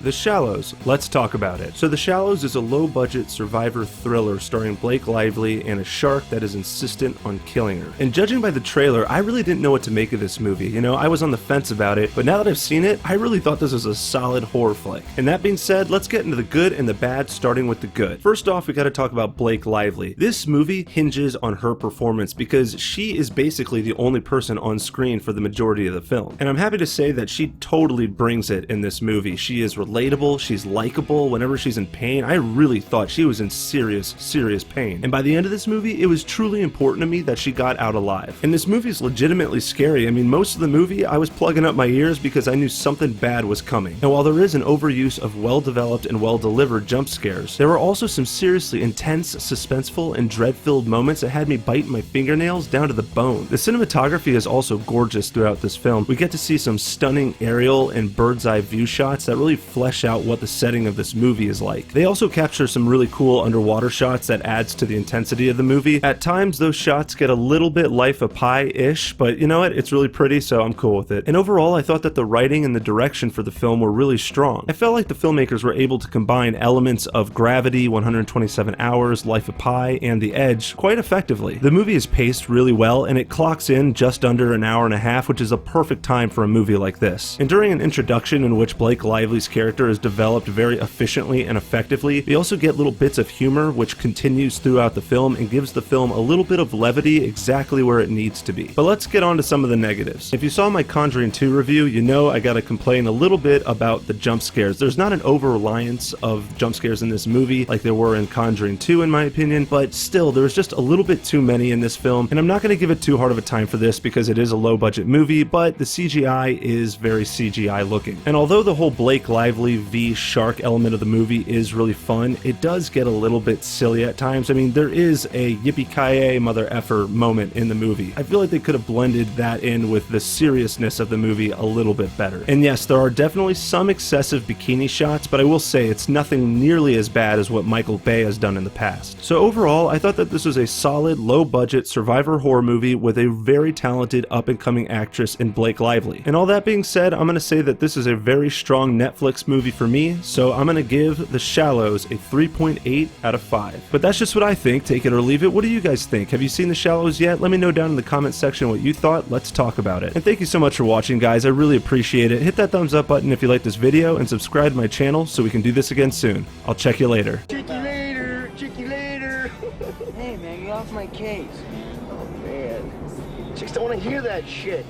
The Shallows. Let's talk about it. So The Shallows is a low-budget survivor thriller starring Blake Lively and a shark that is insistent on killing her. And judging by the trailer, I really didn't know what to make of this movie. You know, I was on the fence about it, but now that I've seen it, I really thought this was a solid horror flick. And that being said, let's get into the good and the bad, starting with the good. First off, we gotta talk about Blake Lively. This movie hinges on her performance because she is basically the only person on screen for the majority of the film. And I'm happy to say that she totally brings it in this movie. She is relatable, she's likable. Whenever she's in pain, I really thought she was in serious pain. And by the end of this movie, it was truly important to me that she got out alive. And this movie is legitimately scary. I mean, most of the movie, I was plugging up my ears because I knew something bad was coming. And while there is an overuse of well-developed and well-delivered jump scares, there were also some seriously intense, suspenseful, and dread-filled moments that had me biting my fingernails down to the bone. The cinematography is also gorgeous throughout this film. We get to see some stunning aerial and bird's eye view shots that really flesh out what the setting of this movie is like. They also capture some really cool underwater shots that adds to the intensity of the movie. At times, those shots get a little bit Life of Pi-ish, but you know what? It's really pretty, so I'm cool with it. And overall, I thought that the writing and the direction for the film were really strong. I felt like the filmmakers were able to combine elements of Gravity, 127 Hours, Life of Pi, and The Edge quite effectively. The movie is paced really well, and it clocks in just under an hour and a half, which is a perfect time for a movie like this. And during an introduction in which Blake Lively's character is developed very efficiently and effectively, we also get little bits of humor which continues throughout the film and gives the film a little bit of levity exactly where it needs to be. But let's get on to some of the negatives. If you saw my Conjuring 2 review, you know I gotta complain a little bit about the jump scares. There's not an over-reliance of jump scares in this movie like there were in Conjuring 2 in my opinion, but still there's just a little bit too many in this film, and I'm not gonna give it too hard of a time for this because it is a low-budget movie, but the CGI is very CGI looking. And although the whole Blake Lively v shark element of the movie is really fun, it does get a little bit silly at times. I mean, there is a yippee-ki-yay mother effer moment in the movie. I feel like they could have blended that in with the seriousness of the movie a little bit better. And yes, there are definitely some excessive bikini shots, but I will say it's nothing nearly as bad as what Michael Bay has done in the past. So overall, I thought that this was a solid, low-budget survivor horror movie with a very talented up-and-coming actress in Blake Lively. And all that being said, I'm gonna say that this is a very strong Netflix movie for me, so I'm gonna give The Shallows a 3.8 out of 5. But that's just what I think, take it or leave it. What do you guys think? Have you seen The Shallows yet? Let me know down in the comment section what you thought. Let's talk about it. And thank you so much for watching, guys. I really appreciate it. Hit that thumbs up button if you like this video, and subscribe to my channel so we can do this again soon. I'll check you later. Check you later. Check you later. Hey, man, get off my case. Oh, man. Chicks don't want to hear that shit.